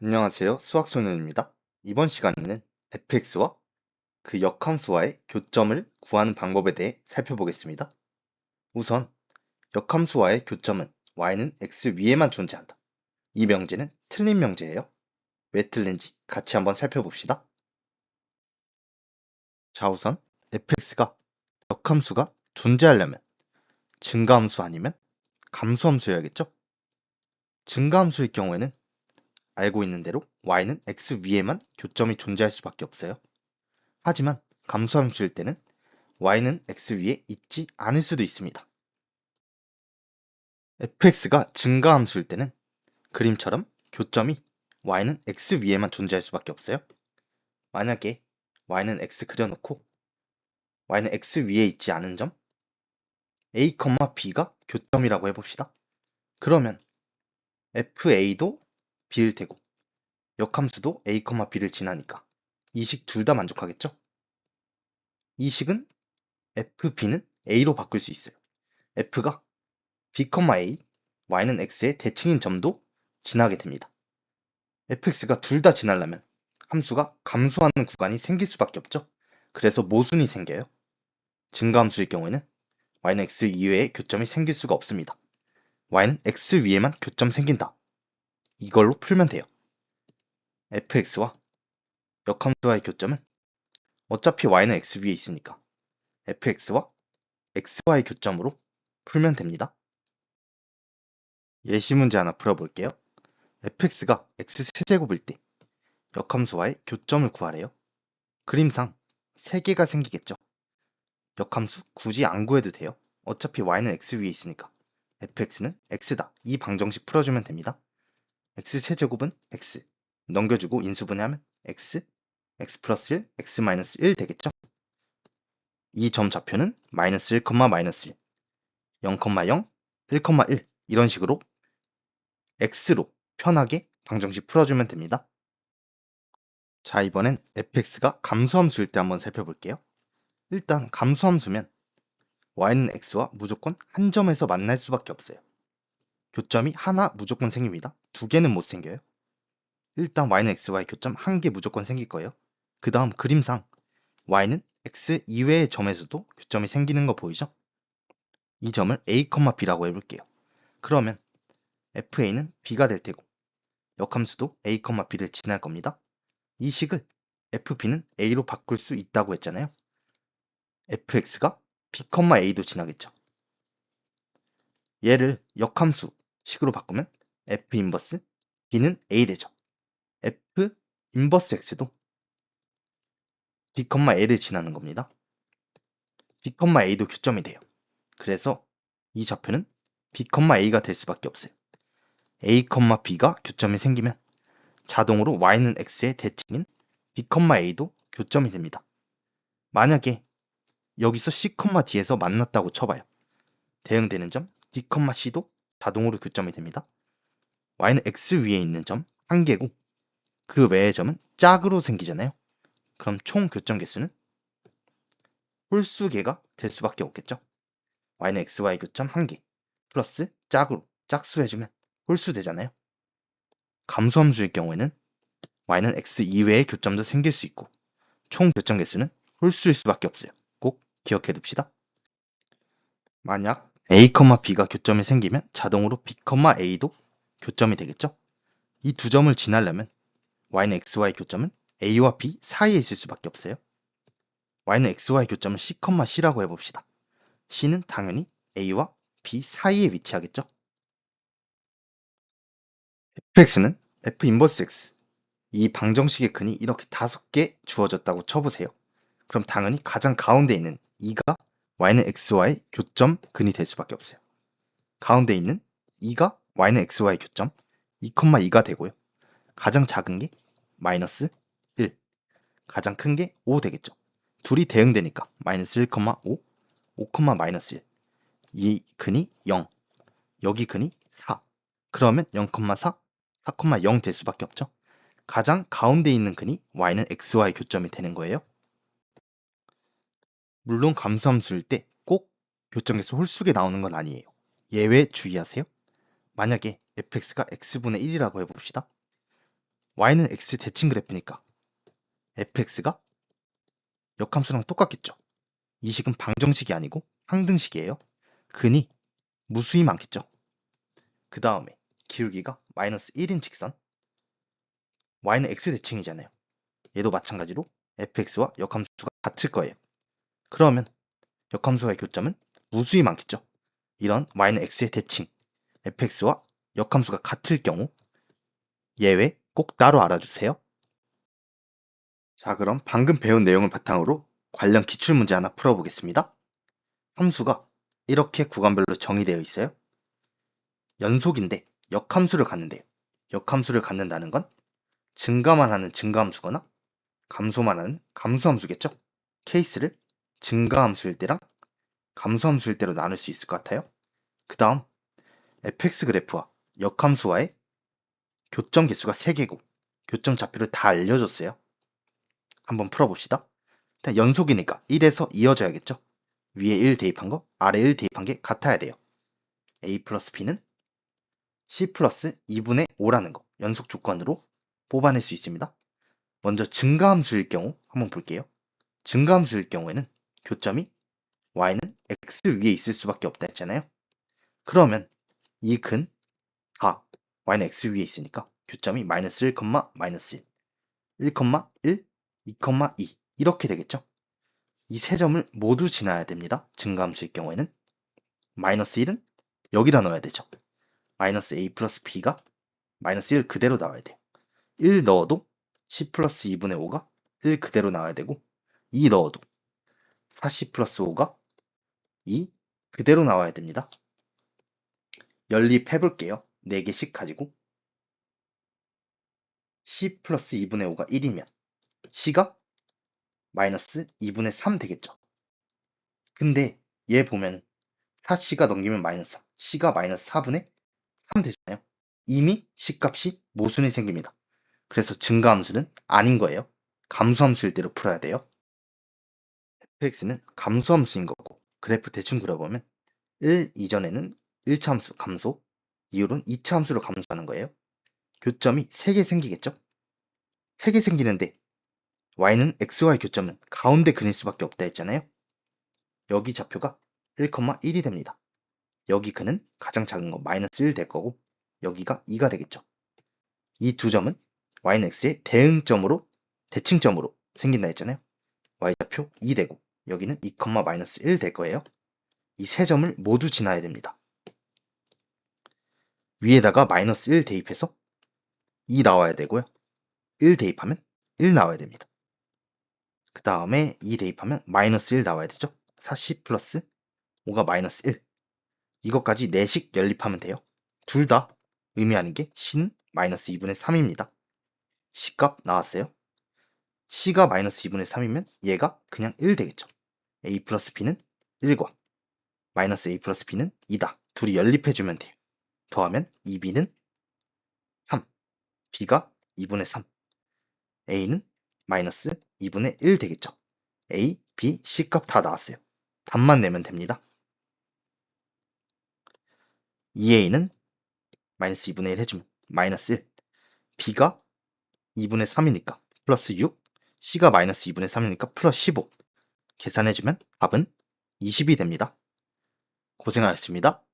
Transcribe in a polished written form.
안녕하세요. 수학소년입니다. 이번 시간에는 fx와 그 역함수와의 교점을 구하는 방법에 대해 살펴보겠습니다. 우선 역함수와의 교점은 y는 x 위에만 존재한다. 이 명제는 틀린 명제예요. 왜 틀린지 같이 한번 살펴봅시다. 자, 우선 fx가 역함수가 존재하려면 증가함수 아니면 감소함수여야겠죠? 증가함수일 경우에는 알고 있는 대로 y는 x 위에만 교점이 존재할 수밖에 없어요. 하지만 감소함수일 때는 y는 x 위에 있지 않을 수도 있습니다. fx가 증가함수일 때는 그림처럼 교점이 y는 x 위에만 존재할 수밖에 없어요. 만약에 y는 x 그려놓고 y는 x 위에 있지 않은 점 a, b가 교점이라고 해봅시다. 그러면 fa도 b일 테고 역함수도 a, b를 지나니까 이 식 둘 다 만족하겠죠? 이 식은 fb는 a로 바꿀 수 있어요. f가 b, a, y는 x의 대칭인 점도 지나게 됩니다. fx가 둘 다 지나려면 함수가 감소하는 구간이 생길 수밖에 없죠. 그래서 모순이 생겨요. 증가함수일 경우에는 y는 x 이외에 교점이 생길 수가 없습니다. y는 x 위에만 교점 생긴다. 이걸로 풀면 돼요. fx와 역함수와의 교점은 어차피 y는 x 위에 있으니까 fx와 x와의 교점으로 풀면 됩니다. 예시 문제 하나 풀어볼게요. fx가 x 세제곱일 때 역함수와의 교점을 구하래요. 그림상 3개가 생기겠죠. 역함수 굳이 안 구해도 돼요. 어차피 y는 x 위에 있으니까 fx는 x다. 이 방정식 풀어주면 됩니다. x 세제곱은 x 넘겨주고 인수분해하면 x 플러스 1, x 마이너스 1 되겠죠. 이 점 좌표는 마이너스 1, 마이너스 1, 0, 0, 1, 1 이런 식으로 x로 편하게 방정식 풀어주면 됩니다. 자, 이번엔 fx가 감소함수일 때 한번 살펴볼게요. 일단 감소함수면 y는 x와 무조건 한 점에서 만날 수밖에 없어요. 교점이 하나 무조건 생깁니다. 두 개는 못 생겨요. 일단 y는 x와의 교점 한 개 무조건 생길 거예요. 그 다음 그림상 y는 x 이외의 점에서도 교점이 생기는 거 보이죠? 이 점을 a, b라고 해볼게요. 그러면 fa는 b가 될 테고 역함수도 a, b를 지날 겁니다. 이 식을 fb는 a로 바꿀 수 있다고 했잖아요. fx가 b, a도 지나겠죠. 얘를 역함수 식으로 바꾸면 f 인버스 b는 a 되죠. f 인버스 x도 b, a를 지나는 겁니다. b, a도 교점이 돼요. 그래서 이 좌표는 b, a가 될 수밖에 없어요. a, b가 교점이 생기면 자동으로 y는 x의 대칭인 b, a도 교점이 됩니다. 만약에 여기서 c, d에서 만났다고 쳐봐요. 대응되는 점 d, c도 자동으로 교점이 됩니다. y는 x 위에 있는 점 한 개고 그 외의 점은 짝으로 생기잖아요. 그럼 총 교점 개수는 홀수개가 될 수밖에 없겠죠. y는 xy 교점 1개 플러스 짝으로 짝수 해주면 홀수 되잖아요. 감소함수일 경우에는 y는 x 이외의 교점도 생길 수 있고 총 교점 개수는 홀수일 수밖에 없어요. 꼭 기억해 둡시다. 만약 a, b가 교점이 생기면 자동으로 b, a도 교점이 되겠죠. 이 두 점을 지나려면 y는 xy 교점은 a와 b 사이에 있을 수밖에 없어요. y는 xy 교점은 c, c라고 해봅시다. c는 당연히 a와 b 사이에 위치하겠죠. fx는 f 인버스 x 이 방정식의 근이 이렇게 5개 주어졌다고 쳐보세요. 그럼 당연히 가장 가운데 있는 2가 y는 xy의 교점 근이 될 수밖에 없어요. 가운데 있는 2가 y는 xy의 교점 2,2가 되고요. 가장 작은 게 마이너스 1, 가장 큰 게 5 되겠죠. 둘이 대응되니까 마이너스 1,5, 5, 마이너스 1. 이 근이 0, 여기 근이 4. 그러면 0,4, 4,0 될 수밖에 없죠. 가장 가운데 있는 근이 y는 xy 교점이 되는 거예요. 물론 감소함수일 때 꼭 교점에서 홀수게 나오는 건 아니에요. 예외 주의하세요. 만약에 fx가 x분의 1이라고 해봅시다. y는 x 대칭 그래프니까 fx가 역함수랑 똑같겠죠. 이 식은 방정식이 아니고 항등식이에요. 근이 무수히 많겠죠. 그 다음에 기울기가 마이너스 1인 직선, y는 x 대칭이잖아요. 얘도 마찬가지로 fx와 역함수가 같을 거예요. 그러면 역함수와의 교점은 무수히 많겠죠. 이런 y는 x의 대칭, fx와 역함수가 같을 경우 예외 꼭 따로 알아주세요. 자, 그럼 방금 배운 내용을 바탕으로 관련 기출문제 하나 풀어보겠습니다. 함수가 이렇게 구간별로 정의되어 있어요. 연속인데 역함수를 갖는데요. 역함수를 갖는다는 건 증가만 하는 증가함수거나 감소만 하는 감소함수겠죠. 케이스를 증가함수일 때랑 감소함수일 때로 나눌 수 있을 것 같아요. 그 다음 fx 그래프와 역함수와의 교점 개수가 3개고 교점 좌표를 다 알려줬어요. 한번 풀어봅시다. 일단 연속이니까 1에서 이어져야겠죠. 위에 1 대입한 거, 아래 1 대입한 게 같아야 돼요. a 플러스 b는 c 플러스 2분의 5라는 거 연속 조건으로 뽑아낼 수 있습니다. 먼저 증가함수일 경우 한번 볼게요. 증가함수일 경우에는 교점이 y는 x 위에 있을 수밖에 없다 했잖아요. 그러면 이 근 다 y는 x 위에 있으니까 교점이 마이너스 1, 마이너스 1, 1, 1, 2, 2 이렇게 되겠죠. 이 세 점을 모두 지나야 됩니다. 증가함수일 경우에는 마이너스 1은 여기다 넣어야 되죠. 마이너스 a 플러스 b가 마이너스 1 그대로 나와야 돼요. 1 넣어도 c 플러스 2분의 5가 1 그대로 나와야 되고 2 넣어도 4c 플러스 5가 2 그대로 나와야 됩니다. 연립해볼게요. 4개씩 가지고 c 플러스 2분의 5가 1이면 c가 마이너스 2분의 3 되겠죠. 근데 얘 보면 4c가 넘기면 마이너스 3, c가 마이너스 4분의 3 되잖아요. 이미 c값이 모순이 생깁니다. 그래서 증가함수는 아닌 거예요. 감소함수일 때로 풀어야 돼요. fx는 감소함수인 거고 그래프 대충 그려보면 1 이전에는 1차 함수 감소, 이후로는 2차 함수로 감소하는 거예요. 교점이 3개 생기겠죠? 3개 생기는데 y는 xy 교점은 가운데 그릴 수밖에 없다 했잖아요. 여기 좌표가 1,1이 됩니다. 여기 근은 가장 작은 거 마이너스 1 될 거고 여기가 2가 되겠죠. 이 두 점은 y는 x의 대응점으로 대칭점으로 생긴다 했잖아요. y좌표 2 되고 여기는 2, 마이너스 1 될 거예요. 이 세 점을 모두 지나야 됩니다. 위에다가 마이너스 1 대입해서 2 나와야 되고요. 1 대입하면 1 나와야 됩니다. 그 다음에 2 대입하면 마이너스 1 나와야 되죠. 4c 플러스 5가 마이너스 1. 이것까지 4식 연립하면 돼요. 둘 다 의미하는 게 c는 마이너스 2분의 3입니다. c값 나왔어요. c가 마이너스 2분의 3이면 얘가 그냥 1 되겠죠. a 플러스 b는 1과 마이너스 a 플러스 b는 2다. 둘이 연립해주면 돼요. 더하면 2b는 3, b가 2분의 3, a는 마이너스 2분의 1 되겠죠. a, b, c 값 다 나왔어요. 답만 내면 됩니다. 2a는 마이너스 2분의 1 해주면 마이너스 1, b가 2분의 3이니까 플러스 6, c가 마이너스 2분의 3이니까 플러스 15 계산해주면 답은 20이 됩니다. 고생하셨습니다.